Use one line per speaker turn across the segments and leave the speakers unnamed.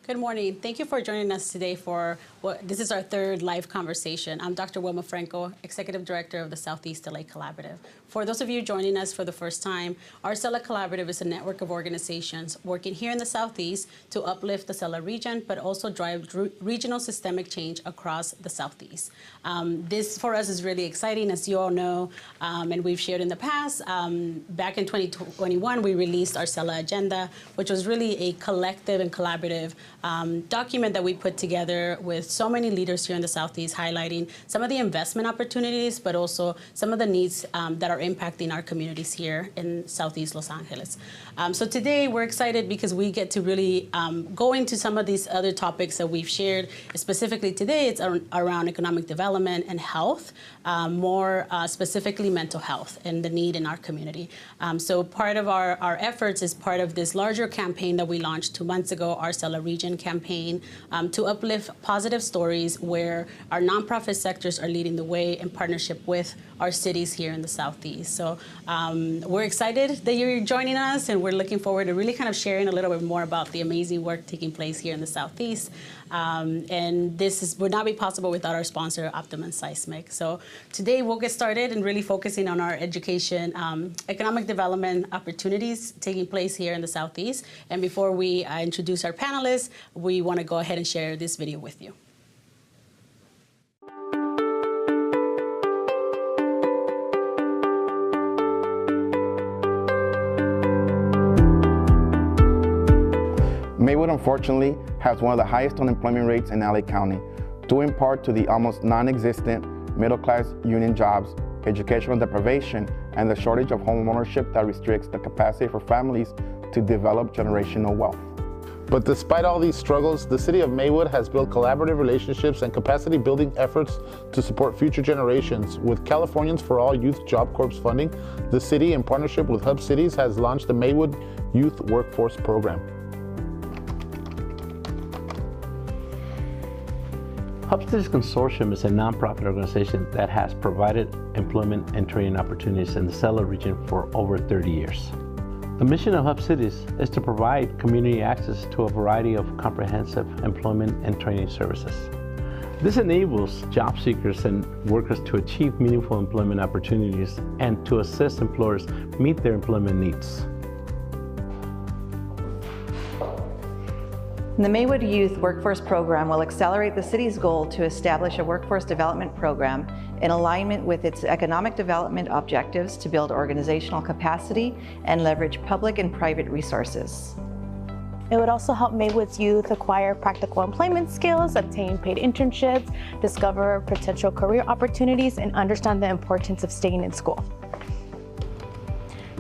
Good morning. Thank you for joining us today for this is our third live conversation. I'm Dr. Wilma Franco, Executive Director of the Southeast SELA Collaborative. For those of you joining us for the first time, our SELA Collaborative is a network of organizations working here in the Southeast to uplift the SELA region, but also drive regional systemic change across the Southeast. This for us is really exciting, as you all know, and we've shared in the past. Back in 2021, we released our SELA agenda, which was really a collective and collaborative document that we put together with so many leaders here in the Southeast, highlighting some of the investment opportunities, but also some of the needs that are impacting our communities here in Southeast Los Angeles. So today we're excited because we get to really go into some of these other topics that we've shared. Specifically today, it's around economic development and health, more specifically mental health and the need in our community. So part of our efforts is part of this larger campaign that we launched 2 months ago, Our SELA Region campaign, to uplift positive stories where our nonprofit sectors are leading the way in partnership with our cities here in the Southeast. So we're excited that you're joining us, and we're looking forward to really kind of sharing a little bit more about the amazing work taking place here in the Southeast. And this would not be possible without our sponsor, Optimum Seismic. So today we'll get started and really focusing on our education, economic development opportunities taking place here in the Southeast. And before we introduce our panelists, we want to go ahead and share this video with you.
Maywood, unfortunately, has one of the highest unemployment rates in LA County, due in part to the almost non-existent middle-class union jobs, educational deprivation, and the shortage of home ownership that restricts the capacity for families to develop generational wealth.
But despite all these struggles, the city of Maywood has built collaborative relationships and capacity-building efforts to support future generations. With Californians for All Youth Job Corps funding, the city, in partnership with HubCities, has launched the Maywood Youth Workforce Program.
HubCities Consortium is a nonprofit organization that has provided employment and training opportunities in the SELA region for over 30 years. The mission of HubCities is to provide community access to a variety of comprehensive employment and training services. This enables job seekers and workers to achieve meaningful employment opportunities and to assist employers meet their employment needs.
The Maywood Youth Workforce Program will accelerate the city's goal to establish a workforce development program in alignment with its economic development objectives to build organizational capacity and leverage public and private resources.
It would also help Maywood's youth acquire practical employment skills, obtain paid internships, discover potential career opportunities, and understand the importance of staying in school.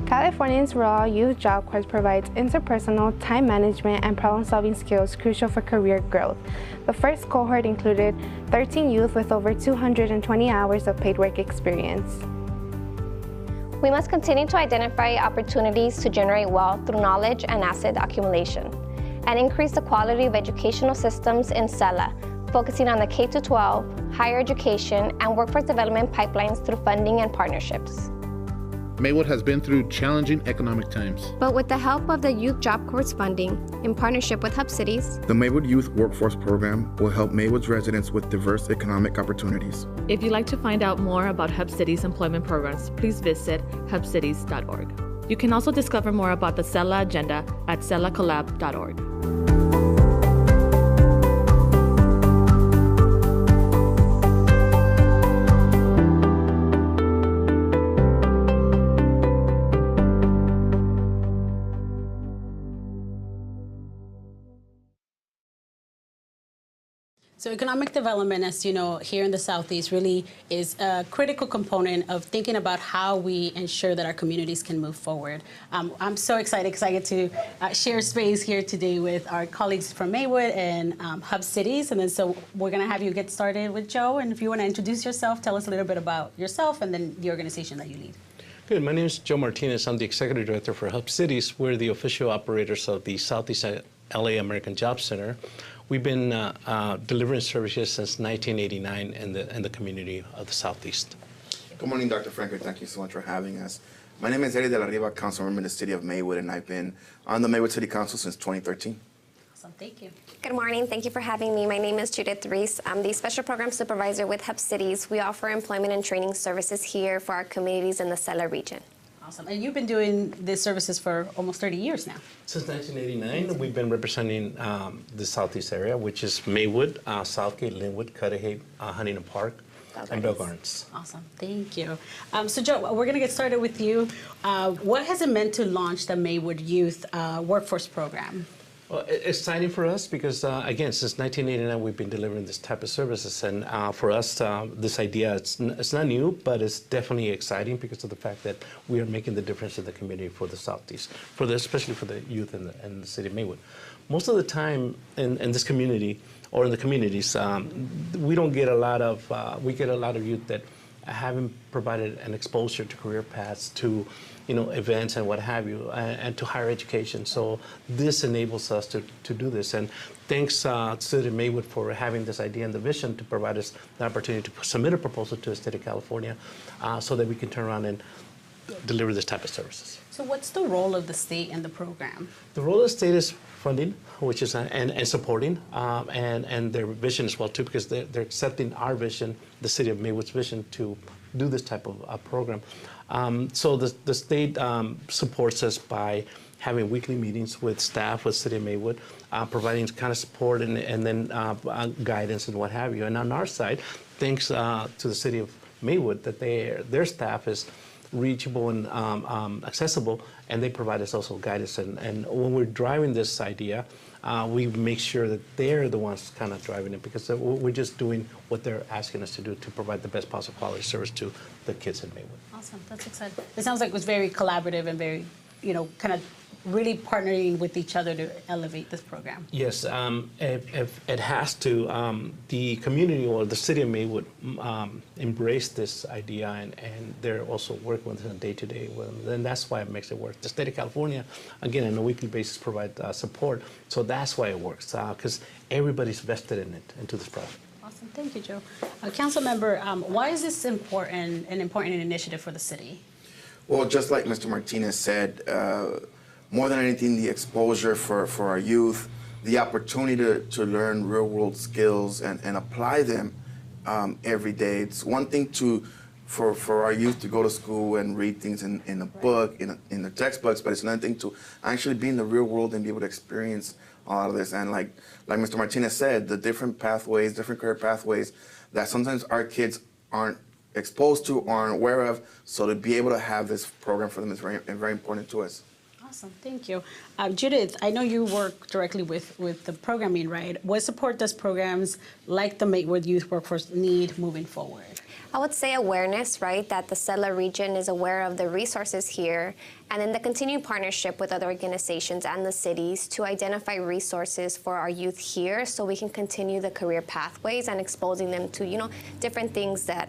Californians for All Youth Job Corps provides interpersonal, time management, and problem-solving skills crucial for career growth. The first cohort included 13 youth with over 220 hours of paid work experience.
We must continue to identify opportunities to generate wealth through knowledge and asset accumulation, and increase the quality of educational systems in SELA, focusing on the K-12, higher education, and workforce development pipelines through funding and partnerships.
Maywood has been through challenging economic times.
But with the help of the Youth Job Corps funding, in partnership with HubCities,
The Maywood Youth Workforce Program will help Maywood's residents with diverse economic opportunities.
If you'd like to find out more about HubCities employment programs, please visit hubcities.org. You can also discover more about the SELA agenda at selacollab.org.
So economic development, as you know, here in the Southeast really is a critical component of thinking about how we ensure that our communities can move forward. I'm so excited because I get to share space here today with our colleagues from Maywood and HubCities. And then so we're going to have you get started with Joe. And if you want to introduce yourself, tell us a little bit about yourself and then the organization that you lead.
Good. My name is Joe Martinez. I'm the Executive Director for HubCities. We're the official operators of the Southeast LA American Job Center. We've been delivering services since 1989 in the community of the Southeast.
Good morning, Dr. Franco. Thank you so much for having us. My name is Eddie De La Riva, council member in the city of Maywood, and I've been on the Maywood City Council since 2013.
Awesome, thank you.
Good morning. Thank you for having me. My name is Judith Reese. I'm the Special Program Supervisor with HubCities. We offer employment and training services here for our communities in the SELA region.
Awesome. And you've been doing these services for almost 30 years now.
Since 1989, we've been representing the Southeast area, which is Maywood, Southgate, Linwood, Cudahy, Huntington Park, and Bell Gardens.
Awesome, thank you. So Joe, we're going to get started with you. What has it meant to launch the Maywood Youth Workforce Program?
Well, it's exciting for us because, again, since 1989, we've been delivering this type of services. And for us, this idea, it's not new, but it's definitely exciting because of the fact that we are making the difference in the community for the Southeast, especially for the youth in the city of Maywood. Most of the time in this community, or in the communities, we don't get a lot of, we get a lot of youth that haven't provided an exposure to career paths, to events and what have you, and to higher education. So this enables us to do this. And thanks to City of Maywood for having this idea and the vision to provide us the opportunity to submit a proposal to the state of California so that we can turn around and deliver this type of services.
So what's the role of the state in the program?
The role of the state is funding, which is and supporting, and their vision as well too, because they're accepting our vision, the City of Maywood's vision, to do this type of program. So the state supports us by having weekly meetings with staff with City of Maywood, providing kind of support and then guidance and what have you. And on our side, thanks to the City of Maywood, that their staff is reachable and accessible, and they provide us also guidance. And when we're driving this idea, we make sure that they're the ones kind of driving it, because we're just doing what they're asking us to do to provide the best possible quality service to the kids in Maywood.
Awesome, that's exciting. It sounds like it was very collaborative and very, kind of really partnering with each other to elevate this program.
Yes, it has to. The community or the City of Maywood embrace this idea, and they're also working with it on day-to-day. And that's why it makes it work. The state of California, again, on a weekly basis, provide support. So that's why it works, because everybody's vested in it, into this project.
Awesome, thank you, Joe. Council member, why is this an important initiative for the city?
Well, just like Mr. Martinez said, more than anything, the exposure for our youth, the opportunity to learn real-world skills and apply them every day. It's one thing for our youth to go to school and read things in a book, in the textbooks, but it's another thing to actually be in the real world and be able to experience a lot of this. And like Mr. Martinez said, the different pathways, different career pathways that sometimes our kids aren't exposed to or aren't aware of, so to be able to have this program for them is very, very important to us.
Awesome, thank you. Judith, I know you work directly with the programming, right? What support does programs like the Maywood Youth Workforce need moving forward?
I would say awareness, right, that the SELA region is aware of the resources here, and then the continued partnership with other organizations and the cities to identify resources for our youth here so we can continue the career pathways and exposing them to, different things that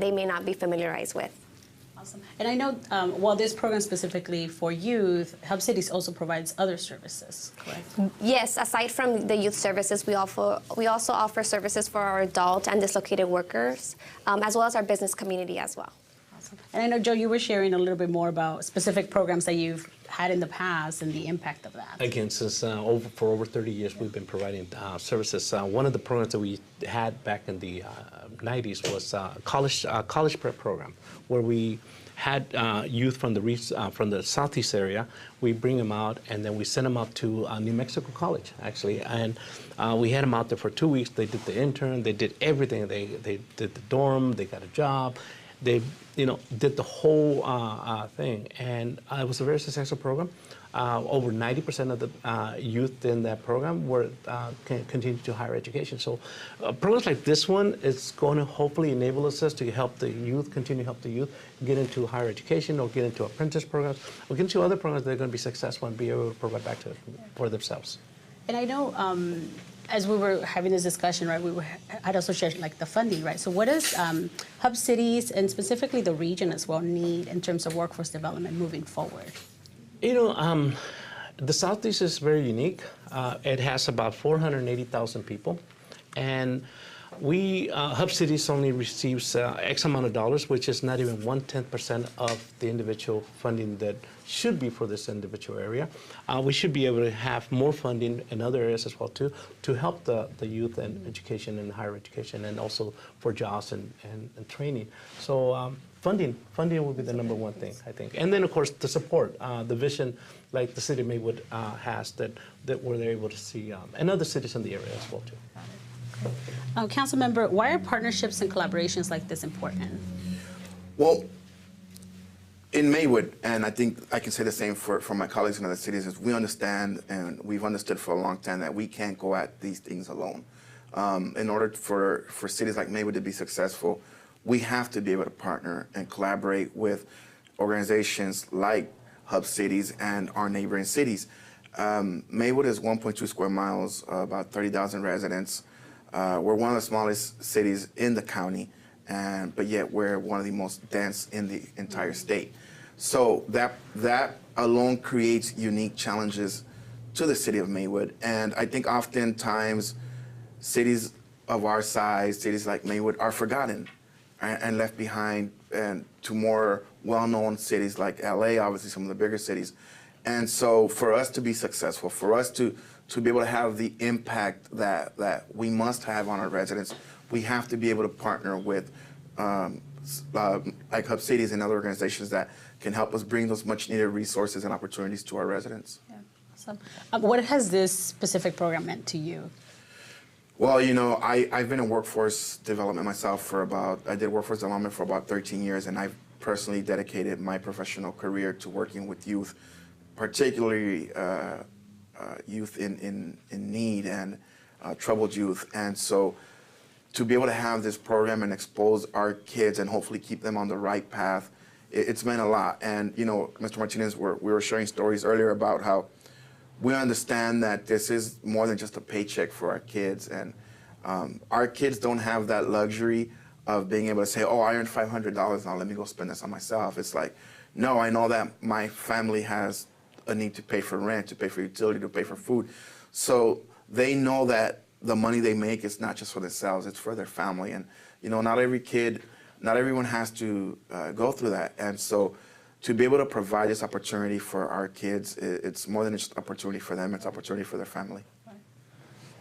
they may not be familiarized with.
Awesome. And I know while this program specifically for youth, HubCities also provides other services, correct?
Yes, aside from the youth services, we also offer services for our adult and dislocated workers, as well as our business community as well.
Awesome. And I know, Joe, you were sharing a little bit more about specific programs that you've had in the past and the impact of that.
Again, since for over 30 years, we've been providing services. One of the programs that we had back in the 90s was a college prep program, where we had youth from the Southeast area. We bring them out, and then we send them out to New Mexico College, actually. And we had them out there for 2 weeks. They did the intern. They did everything. They did the dorm. They got a job. They did the whole thing. And it was a very successful program. Over 90% of the youth in that program were continue to higher education. So programs like this one is going to hopefully enable us to help the youth, continue to help the youth get into higher education or get into apprentice programs or get into other programs that are going to be successful and be able to provide back for themselves.
And I know as we were having this discussion, right, I'd also shared like the funding, right? So what does HubCities and specifically the region as well need in terms of workforce development moving forward?
The Southeast is very unique. It has about 480,000 people, and HubCities only receives X amount of dollars, which is not even 1/10% of the individual funding that should be for this individual area. We should be able to have more funding in other areas as well too, to help the youth and education and higher education, and also for jobs and training. So funding will be the number one thing, I think. And then of course the support, the vision like the city of Maywood has that we're able to see, and other cities in the area as well too.
Council member, why are partnerships and collaborations like this important?
Well, in Maywood, and I think I can say the same for my colleagues in other cities, is we understand, and we've understood for a long time, that we can't go at these things alone. In order for cities like Maywood to be successful, we have to be able to partner and collaborate with organizations like HubCities and our neighboring cities. Maywood is 1.2 square miles, about 30,000 residents. We're one of the smallest cities in the county, but yet we're one of the most dense in the entire state. So that alone creates unique challenges to the city of Maywood. And I think oftentimes cities of our size, cities like Maywood, are forgotten and left behind, and to more well-known cities like LA, obviously some of the bigger cities. And so for us to be successful, for us to be able to have the impact that we must have on our residents, we have to be able to partner with like HubCities and other organizations that can help us bring those much needed resources and opportunities to our residents.
Yeah, awesome. What has this specific program meant to you?
Well, you know, I've been in workforce development myself I did workforce development for about 13 years, and I've personally dedicated my professional career to working with youth, particularly youth in need and troubled youth. And so to be able to have this program and expose our kids and hopefully keep them on the right path, it's meant a lot. And, you know, Mr. Martinez, we were sharing stories earlier about how we understand that this is more than just a paycheck for our kids. And our kids don't have that luxury of being able to say, oh, I earned $500, now let me go spend this on myself. It's like, no, I know that my family has a need to pay for rent, to pay for utility, to pay for food. So they know that the money they make is not just for themselves, it's for their family. And, you know, not everyone has to go through that. And so to be able to provide this opportunity for our kids, it's more than just opportunity for them, it's opportunity for their family.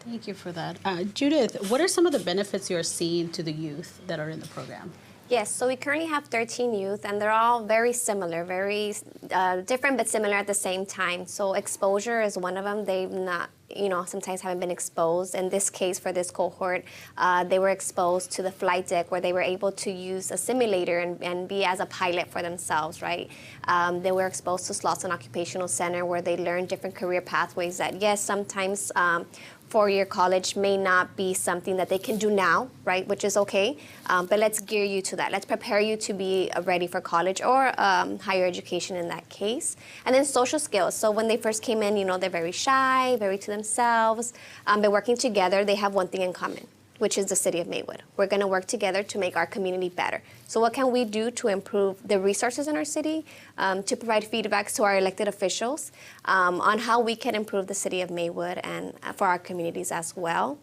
Thank you for that. Judith, what are some of the benefits you're seeing to the youth that are in the program?
Yes, so we currently have 13 youth, and they're all very similar, very different but similar at the same time. So exposure is one of them. They've not, you know, sometimes haven't been exposed. In this case, for this cohort, they were exposed to the flight deck, where they were able to use a simulator and be as a pilot for themselves, right? They were exposed to Slauson Occupational Center, where they learned different career pathways that, yes, sometimes four-year college may not be something that they can do now, right, which is okay, but let's gear you to that. Let's prepare you to be ready for college or higher education in that case. And then social skills. So when they first came in, you know, they're very shy, very to themselves, but working together, they have one thing in common, which is the city of Maywood. We're going to work together to make our community better. So what can we do to improve the resources in our city, to provide feedbacks to our elected officials on how we can improve the city of Maywood and for our communities as well.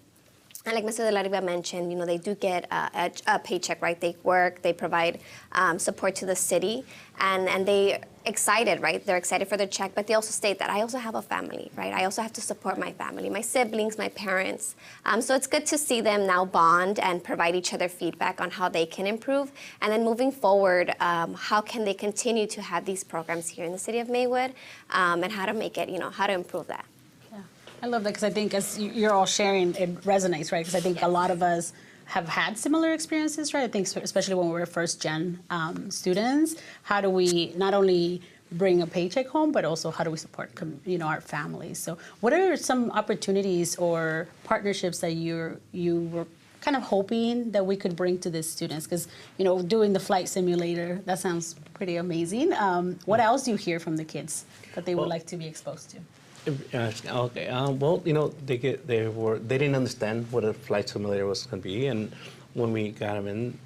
And like Mr. De La Riva mentioned, you know, they do get a paycheck, right? They work, they provide support to the city, and they excited, right? They're excited for their check, but they also state that I also have a family, right? I also have to support my family, my siblings, my parents. So it's good to see them now bond and provide each other feedback on how they can improve. And then moving forward, how can they continue to have these programs here in the city of Maywood, and how to make it, you know, how to improve that.
I love that, because I think as you're all sharing, it resonates, right? Because I think a lot of us have had similar experiences, right? I think especially when we were first-gen students, how do we not only bring a paycheck home, but also how do we support, you know, our families? So what are some opportunities or partnerships that you were kind of hoping that we could bring to these students? Because, you know, doing the flight simulator, that sounds pretty amazing. What else do you hear from the kids that they would like to be exposed to?
Okay. Well, you know, they didn't understand what a flight simulator was going to be, and when we got them in,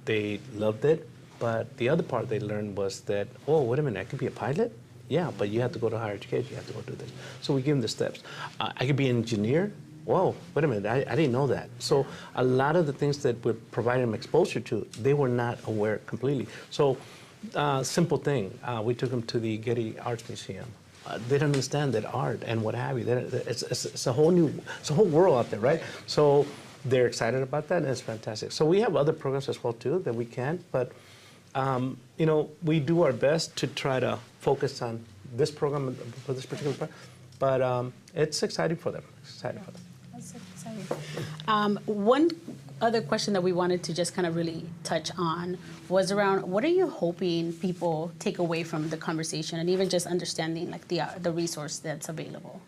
they loved it. But the other part they learned was that, oh, wait a minute, I could be a pilot? Yeah, but you have to go to higher education. You have to go do this. So we give them the steps. I could be an engineer. whoa, wait a minute, I didn't know that. So a lot of the things that we're providing them exposure to, they were not aware completely. So simple thing, we took them to the Getty Arts Museum. They don't understand that art and what have you. It's a whole world out there, right? So they're excited about that, and it's fantastic. So we have other programs as well too that we can, but you know, we do our best to try to focus on this program for this particular part, but it's exciting for them. It's exciting for them.
That's exciting. One other question that we wanted to just kind of really touch on was around what are you hoping people take away from the conversation and even just understanding like the resource that's available?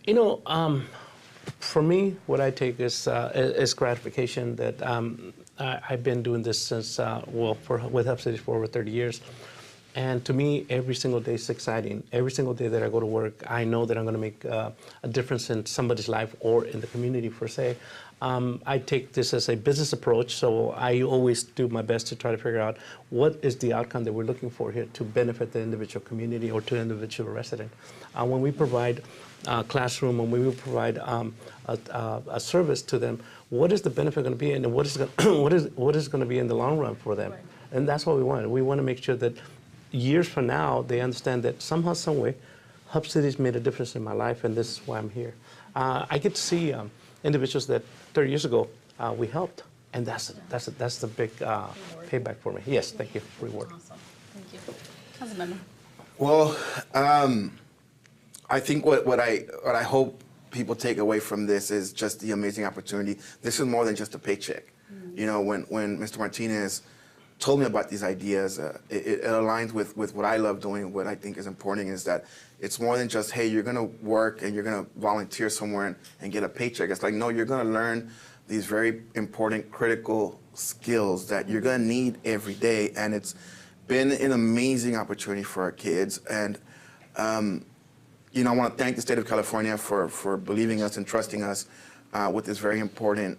You know, for me, what I take is gratification that I've been doing this since, with HubCities for over 30 years. And to me, every single day is exciting. Every single day that I go to work, I know that I'm going to make a difference in somebody's life or in the community per se. I take this as a business approach, so I always do my best to try to figure out what is the outcome that we're looking for here to benefit the individual community or to the individual resident. When we provide a classroom, when we provide a service to them, what is the benefit going to be, and what is going to be in the long run for them? Right. And that's what we want. We want to make sure that years from now, they understand that somehow, some way, HubCities made a difference in my life, and this is why I'm here. I get to see individuals that 30 years ago we helped, and that's the big payback for me. Yes, thank you. Reward.
Awesome. Thank you. Councilmember.
Well, I think what I hope people take away from this is just the amazing opportunity. This is more than just a paycheck. Mm-hmm. You know, when Mr. Martinez told me about these ideas, it aligns with what I love doing. What I think is important is that it's more than just, hey, you're going to work and you're going to volunteer somewhere and get a paycheck. It's like, no, you're going to learn these very important, critical skills that you're going to need every day. And it's been an amazing opportunity for our kids. And, you know, I want to thank the state of California for believing us and trusting us with this very important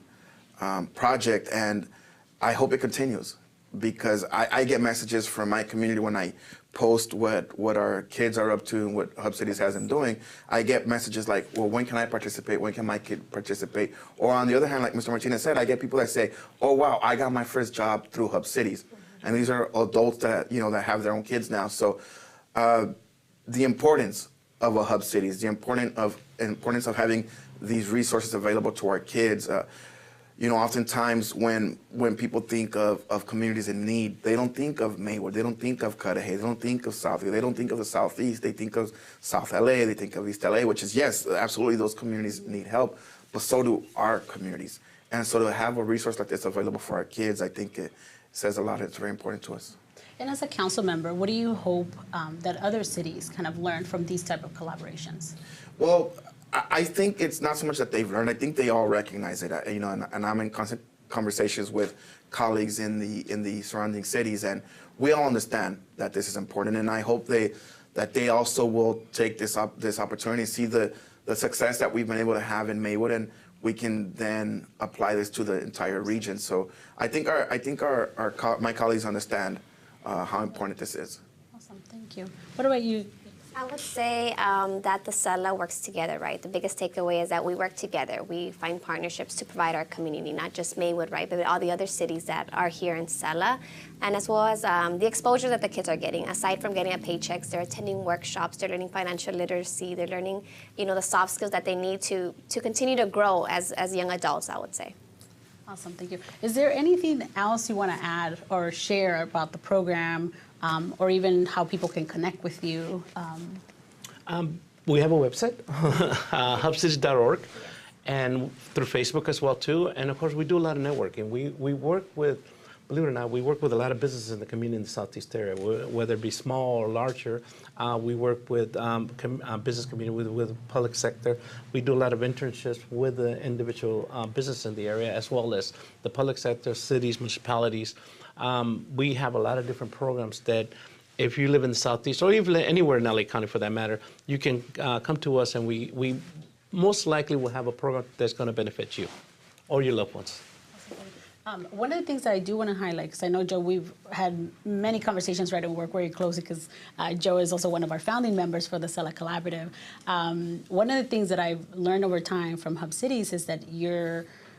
project. And I hope it continues, because I get messages from my community when I post what our kids are up to and what HubCities has them doing. I get messages like, well, when can I participate? When can my kid participate? Or on the other hand, like Mr. Martinez said, I get people that say, oh, wow, I got my first job through HubCities. And these are adults that, you know, that have their own kids now. So the importance of a HubCities, the importance of having these resources available to our kids. You know, oftentimes when people think of communities in need, they don't think of Maywood, they don't think of Cudahy, they don't think of Southgate, they don't think of the Southeast, they think of South LA, they think of East LA, which is, yes, absolutely those communities need help, but so do our communities. And so to have a resource like this available for our kids, I think it says a lot. It's very important to us.
And as a council member, what do you hope that other cities kind of learn from these type of collaborations?
Well, I think it's not so much that they've learned. I think they all recognize it. You know, and I'm in constant conversations with colleagues in the surrounding cities, and we all understand that this is important. And I hope that they also will take this opportunity, see the success that we've been able to have in Maywood, and we can then apply this to the entire region. So I think my colleagues understand how important this is.
Awesome, thank you. What about you?
I would say that the SELA works together, right? The biggest takeaway is that we work together. We find partnerships to provide our community, not just Maywood, right, but all the other cities that are here in SELA, and as well as the exposure that the kids are getting. Aside from getting a paychecks, they're attending workshops, they're learning financial literacy, they're learning, you know, the soft skills that they need to continue to grow as young adults, I would say.
Awesome, thank you. Is there anything else you want to add or share about the program, or even how people can connect with you?
We have a website, HubCities.org, and through Facebook as well too. And of course, we do a lot of networking. We work with, believe it or not, we work with a lot of businesses in the community in the Southeast area, whether it be small or larger. We work with business community, with public sector. We do a lot of internships with the individual business in the area, as well as the public sector, cities, municipalities. We have a lot of different programs that, if you live in the Southeast, or even anywhere in LA County for that matter, you can come to us, and we most likely will have a program that's going to benefit you or your loved ones.
One of the things that I do want to highlight, because I know, Joe, we've had many conversations, right, and work very closely, because Joe is also one of our founding members for the SELA Collaborative. One of the things that I've learned over time from HubCities is that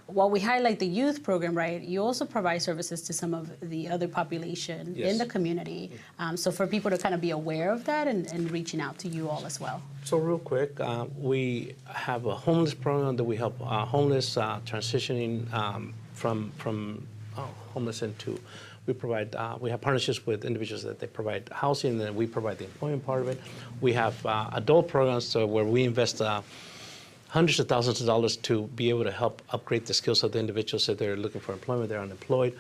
while we highlight the youth program, right, you also provide services to some of the other population in the community. So for people to kind of be aware of that and reaching out to you all as well.
So real quick, we have a homeless program that we help homeless transitioning from homeless into, we have partnerships with individuals that they provide housing, and then we provide the employment part of it. We have adult programs where we invest hundreds of thousands of dollars to be able to help upgrade the skills of the individuals if they're looking for employment, they're unemployed.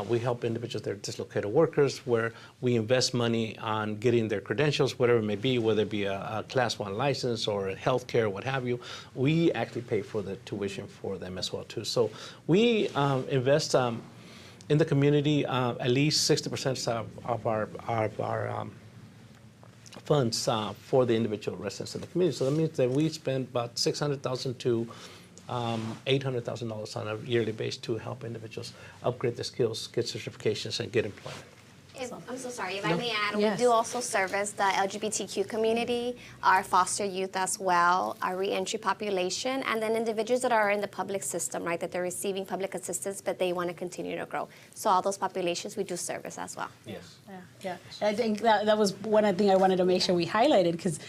We help individuals that are dislocated workers, where we invest money on getting their credentials, whatever it may be, whether it be a Class 1 license or health care, what have you. We actually pay for the tuition for them as well, too. So we invest in the community at least 60% of our funds for the individual residents in the community. So that means that we spend about $600,000 to $800,000 on a yearly basis to help individuals upgrade their skills, get certifications, and get employment.
I'm so sorry, if I may add, we do also service the LGBTQ community, our foster youth as well, our reentry population, and then individuals that are in the public system, right, that they're receiving public assistance, but they want to continue to grow. So all those populations we do service as well.
Yes.
Yeah. I think that was one of the things I wanted to make sure we highlighted, because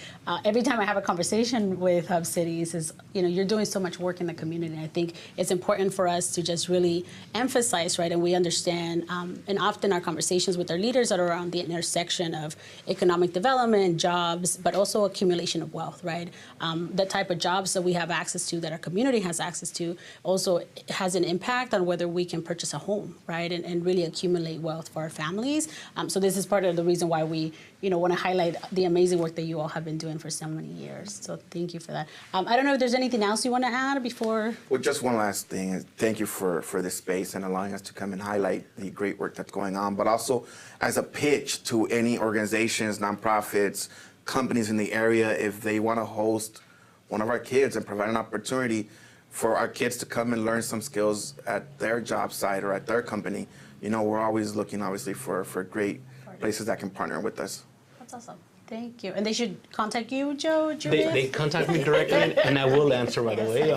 every time I have a conversation with HubCities is, you're doing so much work in the community. And I think it's important for us to just really emphasize, right, and we understand, and often our conversations with our leaders are around the intersection of economic development, jobs, but also accumulation of wealth, right? The type of jobs that we have access to, that our community has access to, also has an impact on whether we can purchase a home, right, and really accumulate wealth for our families. So this is part of the reason why we want to highlight the amazing work that you all have been doing for so many years. So thank you for that. I don't know if there's anything else you want to add before?
Well, just one last thing. Thank you for this space and allowing us to come and highlight the great work that's going on, but also as a pitch to any organizations, nonprofits, companies in the area, if they want to host one of our kids and provide an opportunity for our kids to come and learn some skills at their job site or at their company. We're always looking, obviously, for great places that can partner with us.
That's awesome. Thank you. And they should contact you, Joe?
They contact me directly, and I will answer right away.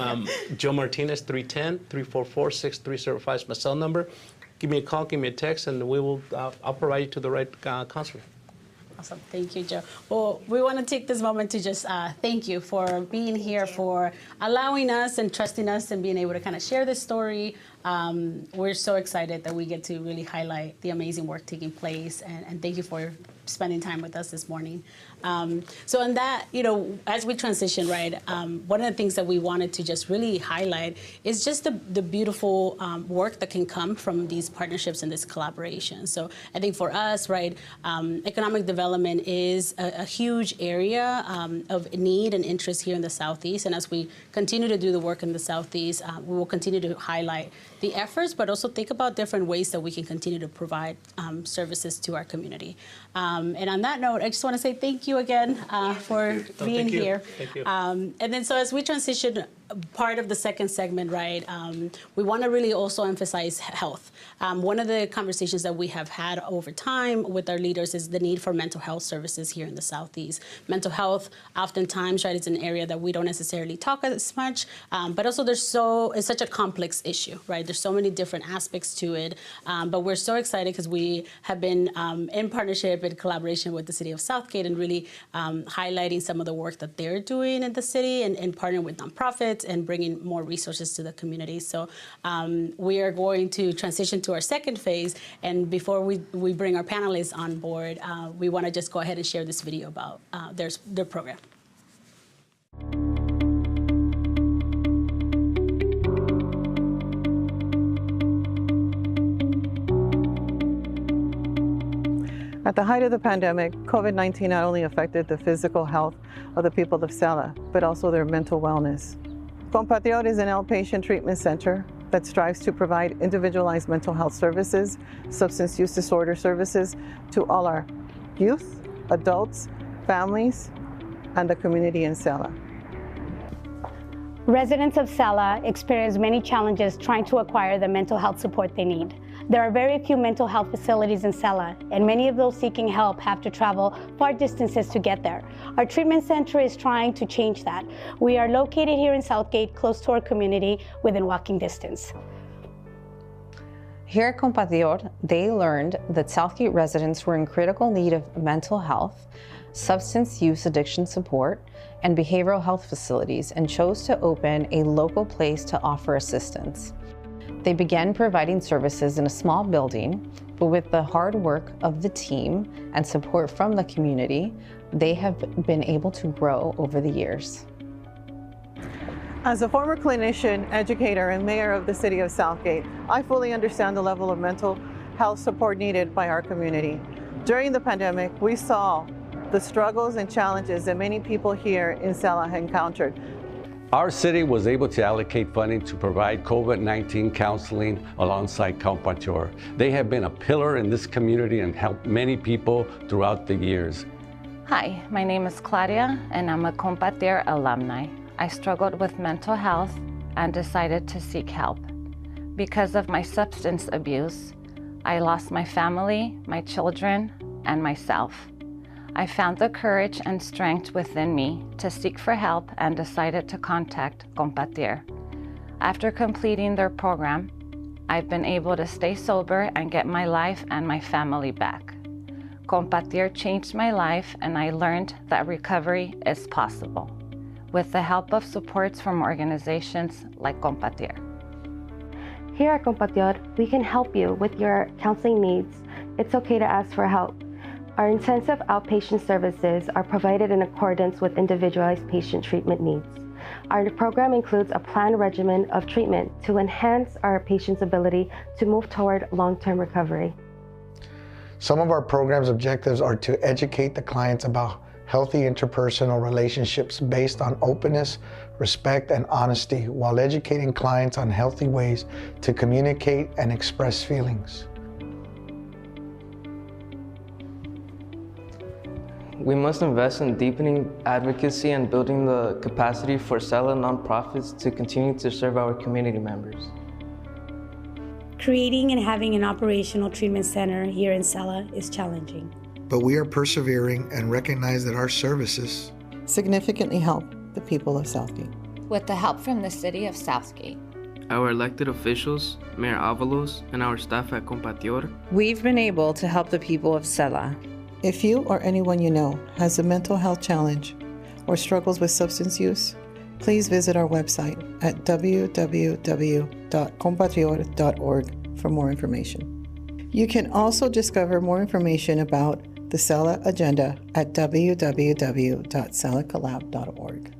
Joe Martinez, 310-344-6305 is my cell number. Give me a call, give me a text, and I'll provide you to the right counselor.
Awesome. Thank you, Joe. Well, we want to take this moment to just thank you for being here, for allowing us and trusting us and being able to kind of share this story. We're so excited that we get to really highlight the amazing work taking place, and thank you for spending time with us this morning. So in that, as we transition, right, one of the things that we wanted to just really highlight is just the beautiful work that can come from these partnerships and this collaboration. So I think for us, right, economic development is a huge area of need and interest here in the Southeast. And as we continue to do the work in the Southeast, we will continue to highlight the efforts, but also think about different ways that we can continue to provide services to our community. And on that note, I just want to say thank you again for being here.
Thank you.
And then so as we transition part of the second segment, right, we want to really also emphasize health. One of the conversations that we have had over time with our leaders is the need for mental health services here in the Southeast. Mental health, oftentimes, right, is an area that we don't necessarily talk as much, but also it's such a complex issue, right? There's so many different aspects to it, but we're so excited because we have been in partnership and collaboration with the city of Southgate and really highlighting some of the work that they're doing in the city and partnering with nonprofits and bringing more resources to the community. So we are going to transition to our second phase, and before we bring our panelists on board, we want to just go ahead and share this video about their program.
At the height of the pandemic, COVID-19 not only affected the physical health of the people of SELA, but also their mental wellness. Compatior is an outpatient treatment center that strives to provide individualized mental health services, substance use disorder services to all our youth, adults, families, and the community in SELA.
Residents of SELA experience many challenges trying to acquire the mental health support they need. There are very few mental health facilities in SELA, and many of those seeking help have to travel far distances to get there. Our treatment center is trying to change that. We are located here in Southgate, close to our community, within walking distance.
Here at Compatior, they learned that Southgate residents were in critical need of mental health, substance use addiction support, and behavioral health facilities, and chose to open a local place to offer assistance. They began providing services in a small building, but with the hard work of the team and support from the community, they have been able to grow over the years.
As a former clinician, educator, and mayor of the city of Southgate, I fully understand the level of mental health support needed by our community. During the pandemic, we saw the struggles and challenges that many people here in SELA encountered.
Our city was able to allocate funding to provide COVID-19 counseling alongside Compatior. They have been a pillar in this community and helped many people throughout the years.
Hi, my name is Claudia, and I'm a Compatior alumni. I struggled with mental health and decided to seek help. Because of my substance abuse, I lost my family, my children, and myself. I found the courage and strength within me to seek for help and decided to contact Compatior. After completing their program, I've been able to stay sober and get my life and my family back. Compatior changed my life, and I learned that recovery is possible with the help of supports from organizations like Compatior.
Here at Compatior, we can help you with your counseling needs. It's okay to ask for help. Our intensive outpatient services are provided in accordance with individualized patient treatment needs. Our program includes a planned regimen of treatment to enhance our patients' ability to move toward long-term recovery.
Some of our program's objectives are to educate the clients about healthy interpersonal relationships based on openness, respect, and honesty, while educating clients on healthy ways to communicate and express feelings.
We must invest in deepening advocacy and building the capacity for SELA nonprofits to continue to serve our community members.
Creating and having an operational treatment center here in SELA is challenging.
But we are persevering and recognize that our services
significantly help the people of Southgate.
With the help from the city of Southgate,
our elected officials, Mayor Avalos, and our staff at Compatior,
we've been able to help the people of SELA.
If you or anyone you know has a mental health challenge or struggles with substance use, please visit our website at www.compatior.org for more information. You can also discover more information about the SELA agenda at www.selacollab.org.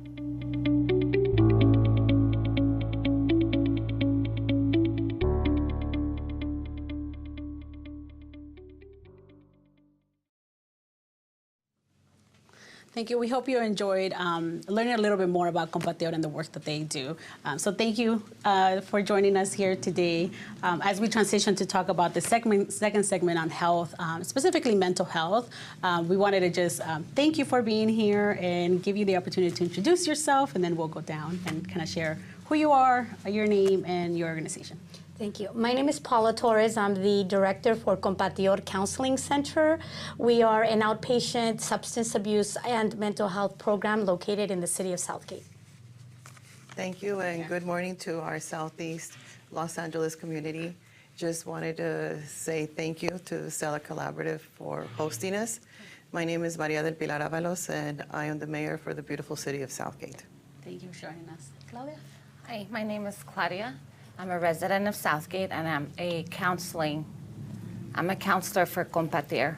Thank you. We hope you enjoyed learning a little bit more about Compatior and the work that they do. So thank you for joining us here today as we transition to talk about the second segment on health, specifically mental health. We wanted to just thank you for being here and give you the opportunity to introduce yourself, and then we'll go down and kind of share who you are, your name, and your organization.
Thank you. My name is Paula Torres. I'm the director for Compatior Counseling Center. We are an outpatient substance abuse and mental health program located in the city of Southgate.
Thank you, and good morning to our Southeast Los Angeles community. Just wanted to say thank you to SELA Collaborative for hosting us. My name is Maria del Pilar Avalos, and I am the mayor for the beautiful city of Southgate.
Thank you for joining us. Claudia?
Hi, my name is Claudia. I'm a resident of Southgate, and I'm a counselor for Compatior.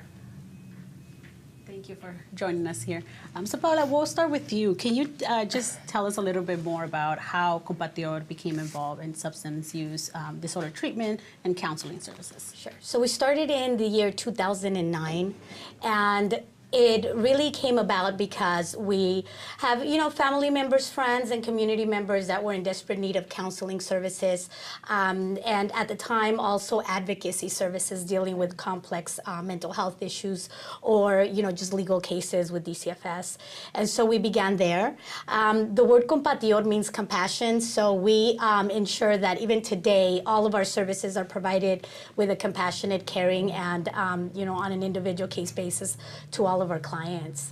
Thank you for joining us here. So Paula, we'll start with you. Can you just tell us a little bit more about how Compatior became involved in substance use disorder treatment and counseling services?
Sure. So we started in the year 2009, and
it really came about because we have, family members, friends, and community members that were in desperate need of counseling services, and at the time also advocacy services dealing with complex mental health issues or, just legal cases with DCFS. And so we began there. The word Compatior means compassion, so we ensure that even today all of our services are provided with a compassionate, caring, and on an individual case basis to all of our clients.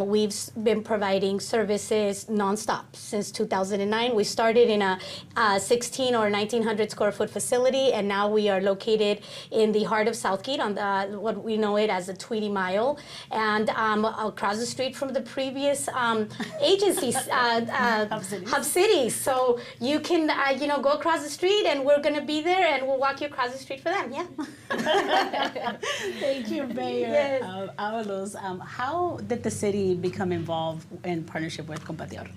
We've been providing services nonstop since 2009. We started in a 16 or 1900 square foot facility, and now we are located in the heart of Southgate on what we know it as the Tweedy Mile, and across the street from the previous agencies, HubCities. So you can, go across the street, and we're going to be there, and we'll walk you across the street for them. Yeah.
Thank you, Mayor.
Yes.
Avalos. How did the city become involved in partnership with Compatior?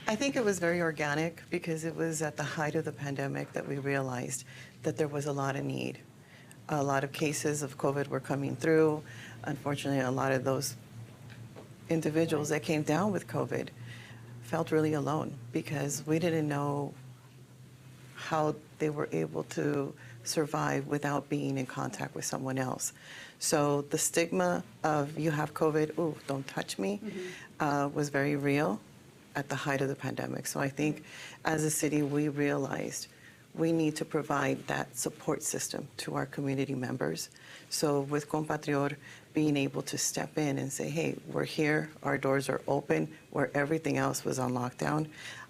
I think it was very organic because it was at the height of the pandemic that we realized that there was a lot of need. A lot of cases of COVID were coming through. Unfortunately, a lot of those individuals that came down with COVID felt really alone because we didn't know how they were able to survive without being in contact with someone else. So the stigma of you have COVID, ooh, don't touch me, was very real at the height of the pandemic. So I think as a city, we realized we need to provide that support system to our community members. So with Compatior being able to step in and say, hey, we're here, our doors are open, where everything else was on lockdown,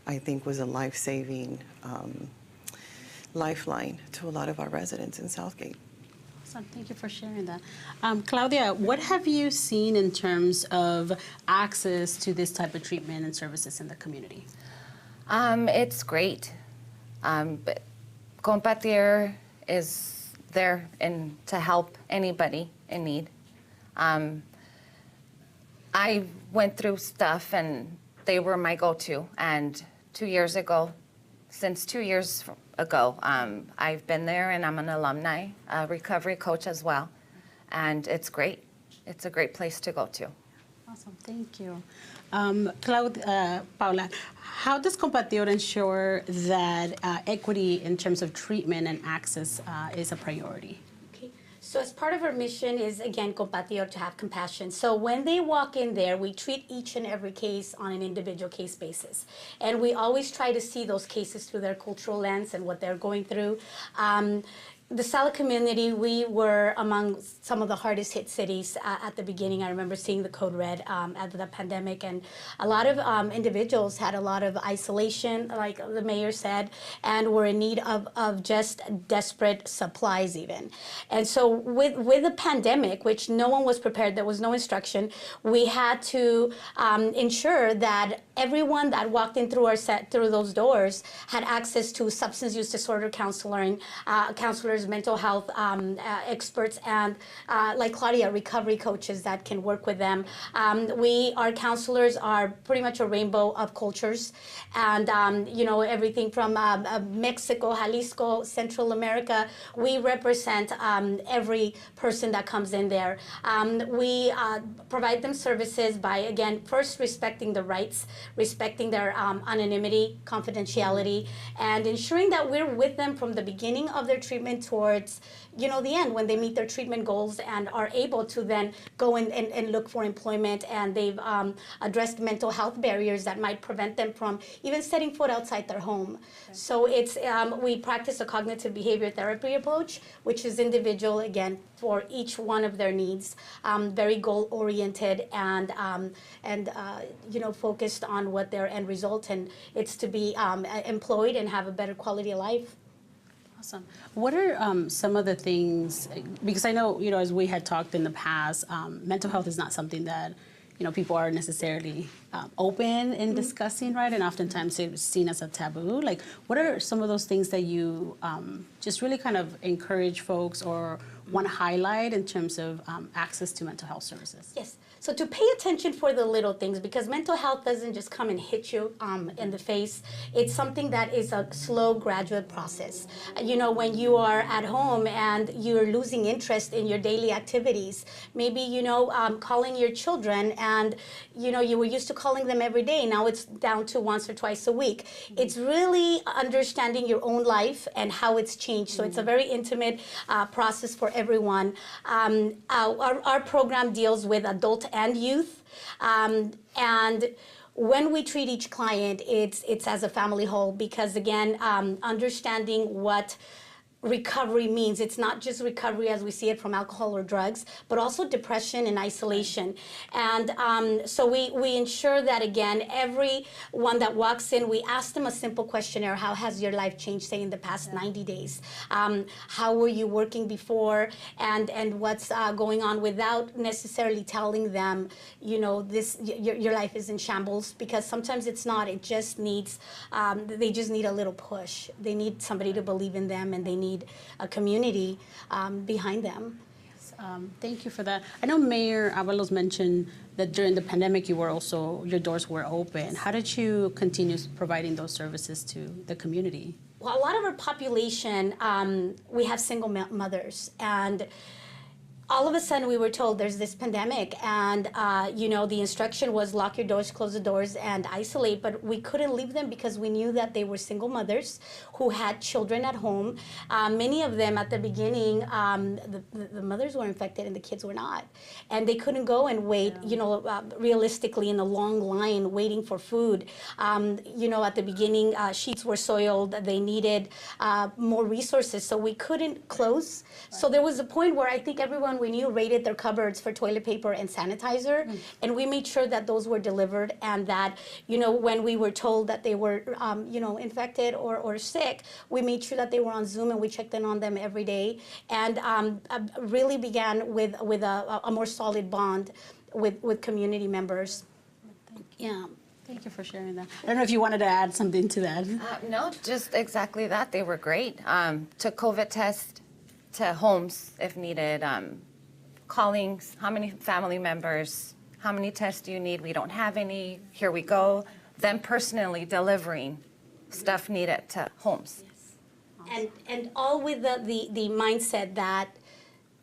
I think was a life-saving lifeline to a lot of our residents in Southgate.
Awesome. Thank you for sharing that. Claudia, what have you seen in terms of access to this type of treatment and services in the community?
It's great. Compatior is there to help anybody in need. I went through stuff and they were my go-to. And 2 years ago, since 2 years ago, I've been there and I'm an alumni, a recovery coach as well. And it's great. It's a great place to go to.
Awesome, thank you. Paula, how does Compatior ensure that equity in terms of treatment and access is a priority?
So as part of our mission is, again, Compatior, to have compassion. So when they walk in there, we treat each and every case on an individual case basis. And we always try to see those cases through their cultural lens and what they're going through. The SELA community, we were among some of the hardest hit cities at the beginning. I remember seeing the code red at the pandemic, and a lot of individuals had a lot of isolation, like the mayor said, and were in need of just desperate supplies even. And so with the pandemic, which no one was prepared, there was no instruction, we had to ensure that everyone that walked in through through those doors had access to substance use disorder counselors, mental health experts, and like Claudia, recovery coaches that can work with them. Our counselors are pretty much a rainbow of cultures, and everything from Mexico, Jalisco, Central America. We represent every person that comes in there. We provide them services by, again, first respecting the rights, respecting their anonymity, confidentiality, and ensuring that we're with them from the beginning of their treatment towards the end, when they meet their treatment goals and are able to then go and look for employment, and they've addressed mental health barriers that might prevent them from even setting foot outside their home. Okay. So it's we practice a cognitive behavior therapy approach, which is individual, again, for each one of their needs, very goal-oriented and focused on what their end result, and it's to be employed and have a better quality of life.
Awesome. What are some of the things, because I know, as we had talked in the past, mental health is not something that, people are necessarily open in discussing, right? And oftentimes it's seen as a taboo. Like, what are some of those things that you just really kind of encourage folks or want to highlight in terms of access to mental health services?
Yes. So to pay attention for the little things, because mental health doesn't just come and hit you in the face. It's something that is a slow, gradual process. You know, when you are at home and you're losing interest in your daily activities, maybe, you know, calling your children and, you know, you were used to calling them every day. Now it's down to once or twice a week. It's really understanding your own life and how it's changed. So it's a very intimate process for everyone. Our program deals with adult and youth. And when we treat each client, it's as a family whole, because again, understanding what recovery means. It's not just recovery as we see it from alcohol or drugs, but also depression and isolation. And so we ensure that, again, everyone that walks in, we ask them a simple questionnaire. How has your life changed, say, in the past 90 days? How were you working before? And what's going on, without necessarily telling them, you know, your life is in shambles, because sometimes it's not. It just needs, they just need a little push. They need somebody to believe in them, and they need a community behind them.
Thank you for that. I know Mayor Avalos mentioned that during the pandemic your doors were open. How did you continue providing those services to the community?
Well, a lot of our population, we have single mothers, and all of a sudden we were told there's this pandemic, and you know, the instruction was lock your doors, close the doors, and isolate, but we couldn't leave them because we knew that they were single mothers who had children at home. Many of them at the beginning, the mothers were infected and the kids were not, and they couldn't go and wait, you know, realistically in a long line waiting for food. You know, at the beginning, sheets were soiled, they needed more resources, so we couldn't close. So there was a point where I think everyone we knew raided their cupboards for toilet paper and sanitizer, and we made sure that those were delivered, and that, you know, when we were told that they were, you know, infected or sick, we made sure that they were on Zoom, and we checked in on them every day, and really began with a more solid bond with community members. Yeah.
Thank you for sharing that. I don't know if you wanted to add something to that.
No, just exactly that. They were great. Took COVID test to homes if needed. Callings, how many family members, how many tests do you need? We don't have any, here we go. Them personally delivering stuff needed to homes.
Yes. And all with the mindset that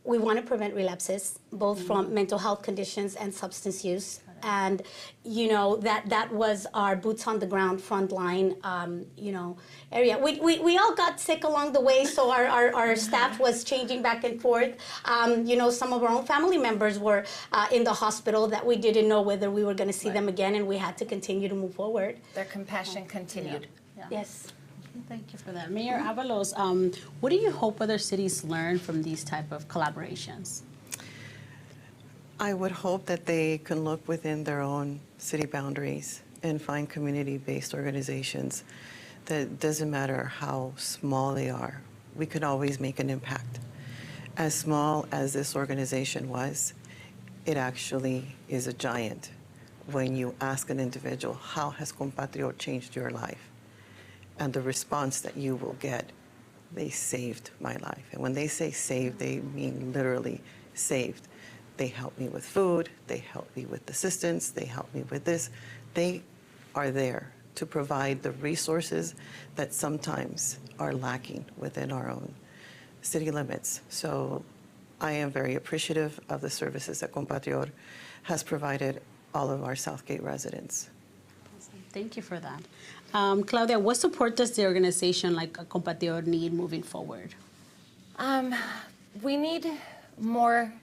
we want to prevent relapses, both from mental health conditions and substance use. And, you know, that was our boots on the ground, frontline, you know, area. We all got sick along the way, so our staff was changing back and forth. You know, some of our own family members were in the hospital that we didn't know whether we were going to see them again, and we had to continue to move forward.
Their compassion continued.
Yeah.
Yes.
Thank you for that. Mayor Avalos, what do you hope other cities learn from these type of collaborations?
I would hope that they can look within their own city boundaries and find community-based organizations that doesn't matter how small they are, we could always make an impact. As small as this organization was, it actually is a giant when you ask an individual, how has Compatior changed your life? And the response that you will get, they saved my life. And when they say saved, they mean literally saved. They help me with food, they help me with assistance, they help me with this. They are there to provide the resources that sometimes are lacking within our own city limits. So I am very appreciative of the services that Compatior has provided all of our Southgate residents.
Awesome. Thank you for that. Claudia, what support does the organization like Compatior need moving forward?
We need more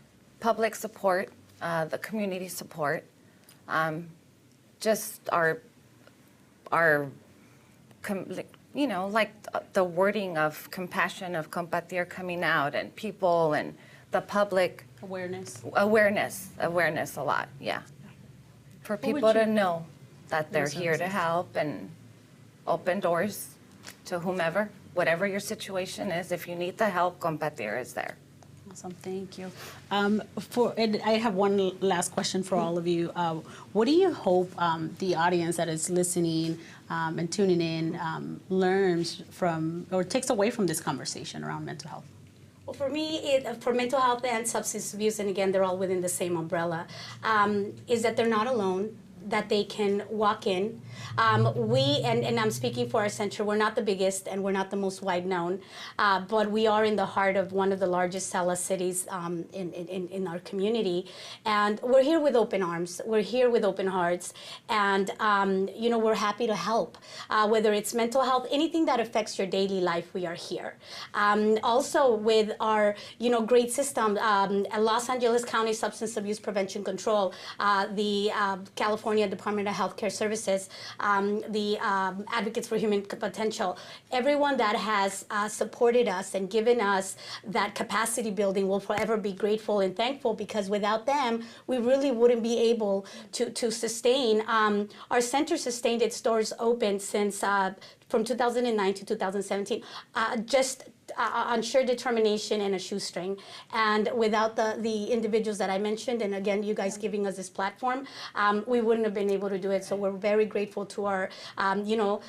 public support, the community support, just you know, like the wording of compassion of Compatior coming out, and people and the public
awareness
a lot, yeah, for people to know that they're here to help and open doors to whomever, whatever your situation is. If you need the help, Compatior is there.
Awesome, thank you. And I have one last question for all of you. What do you hope the audience that is listening and tuning in learns from or takes away from this conversation around mental health?
Well, for me, for mental health and substance abuse, and again, they're all within the same umbrella, is that they're not alone, that they can walk in. And I'm speaking for our center, we're not the biggest and we're not the most wide known, but we are in the heart of one of the largest SELA cities in our community. And we're here with open arms, we're here with open hearts, and you know, we're happy to help. Whether it's mental health, anything that affects your daily life, we are here. Also with our, you know, great system, Los Angeles County Substance Abuse Prevention Control, the California Department of Healthcare Services, the Advocates for Human Potential, everyone that has supported us and given us that capacity building will forever be grateful and thankful, because without them, we really wouldn't be able to sustain. Our center sustained its doors open since from 2009 to 2017, just on sheer determination and a shoestring. And without the individuals that I mentioned, and again, you guys giving us this platform, we wouldn't have been able to do it. So we're very grateful to our, you know,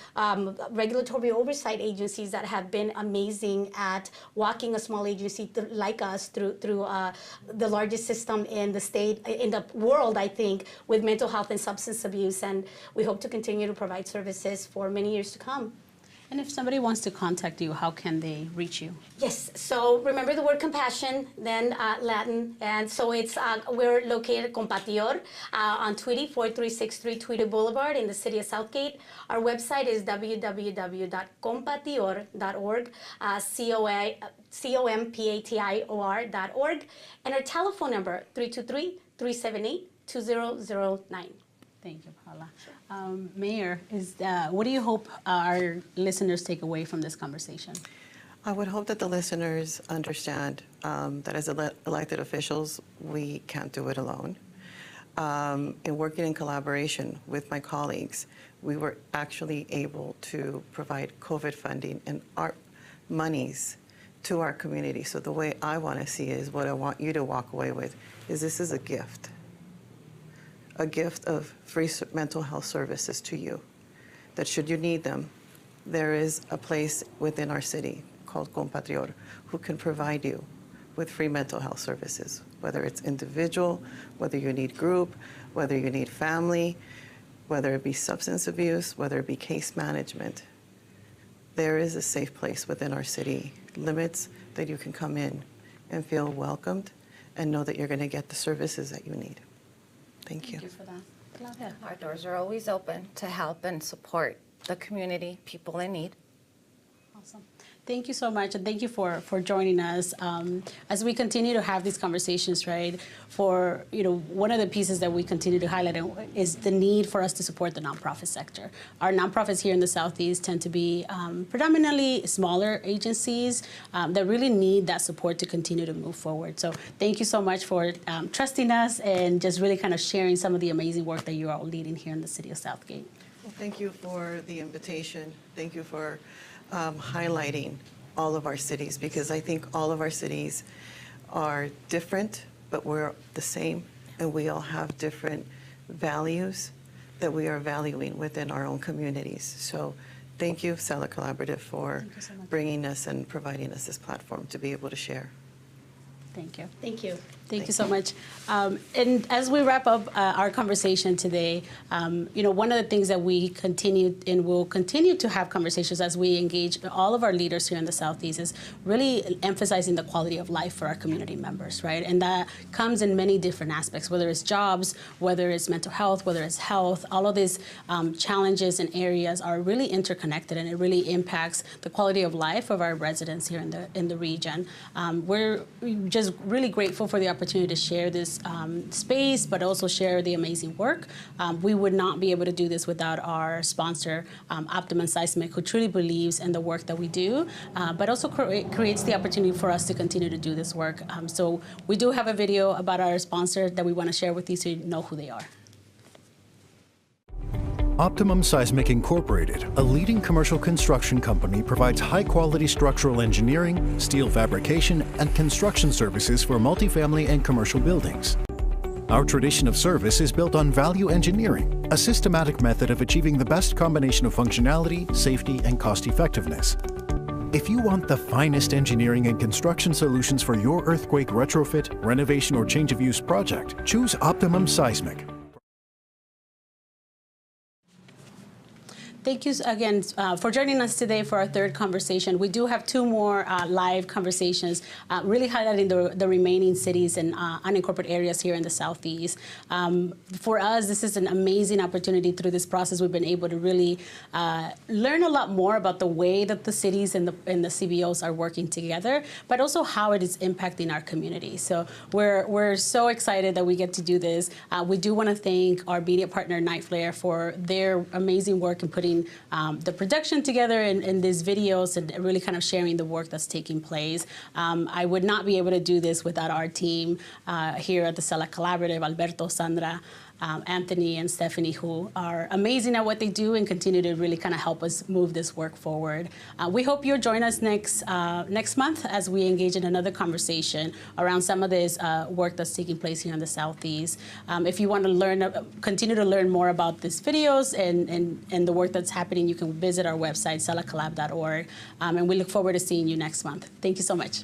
regulatory oversight agencies that have been amazing at walking a small agency like us through the largest system in the state, in the world, I think, with mental health and substance abuse. And we hope to continue to provide services for many years to come.
And if somebody wants to contact you, how can they reach you?
Yes, so remember the word compassion, then Latin, and so it's, we're located at Compatior on Tweety, 4363 Tweety Boulevard in the city of Southgate. Our website is www.compatior.org, COMPATIOR.org, and our telephone number, 323-378-2009.
Thank you, Paula. Mayor, what do you hope our listeners take away from this conversation?
I would hope that the listeners understand that as elected officials, we can't do it alone. In working in collaboration with my colleagues, we were actually able to provide COVID funding and art monies to our community. So the way I want to see it is, what I want you to walk away with is, this is a gift of free mental health services to you, that should you need them, there is a place within our city called Compatior who can provide you with free mental health services, whether it's individual, whether you need group, whether you need family, whether it be substance abuse, whether it be case management. There is a safe place within our city limits that you can come in and feel welcomed and know that you're going to get the services that you need. Thank you.
Thank you for that.
Yeah, our doors are always open to help and support the community, people in need.
Awesome. Thank you so much, and thank you for joining us. As we continue to have these conversations, right, one of the pieces that we continue to highlight is the need for us to support the nonprofit sector. Our nonprofits here in the Southeast tend to be predominantly smaller agencies that really need that support to continue to move forward. So thank you so much for trusting us and just really kind of sharing some of the amazing work that you are all leading here in the city of Southgate.
Well, thank you for the invitation. Thank you for highlighting all of our cities, because I think all of our cities are different, but we're the same, and we all have different values that we are valuing within our own communities. So thank you, SELA Collaborative, for bringing us and providing us this platform to be able to share.
Thank you.
Thank you.
Thank you so much. And as we wrap up our conversation today, one of the things that we continue and will continue to have conversations as we engage all of our leaders here in the Southeast is really emphasizing the quality of life for our community members, right? And that comes in many different aspects, whether it's jobs, whether it's mental health, whether it's health. All of these challenges and areas are really interconnected, and it really impacts the quality of life of our residents here in the region. We're just really grateful for the opportunity to share this space, but also share the amazing work. We would not be able to do this without our sponsor, Optimum Seismic, who truly believes in the work that we do, but also creates the opportunity for us to continue to do this work. So we do have a video about our sponsor that we want to share with you so you know who they are.
Optimum Seismic Incorporated, a leading commercial construction company, provides high-quality structural engineering, steel fabrication, and construction services for multifamily and commercial buildings. Our tradition of service is built on value engineering, a systematic method of achieving the best combination of functionality, safety, and cost-effectiveness. If you want the finest engineering and construction solutions for your earthquake retrofit, renovation, or change of use project, choose Optimum Seismic.
Thank you again for joining us today for our third conversation. We do have two more live conversations, really highlighting the remaining cities and unincorporated areas here in the Southeast. For us, this is an amazing opportunity. Through this process, we've been able to really learn a lot more about the way that the cities and the CBOs are working together, but also how it is impacting our community. So we're so excited that we get to do this. We do want to thank our media partner, Night Flare, for their amazing work in putting the production together in these videos and really kind of sharing the work that's taking place. I would not be able to do this without our team here at the SELA Collaborative, Alberto, Sandra, Anthony, and Stephanie, who are amazing at what they do and continue to really kind of help us move this work forward. We hope you'll join us next month as we engage in another conversation around some of this work that's taking place here in the Southeast. If you want to continue to learn more about these videos and the work that's happening, you can visit our website, selacollab.org, and we look forward to seeing you next month. Thank you so much.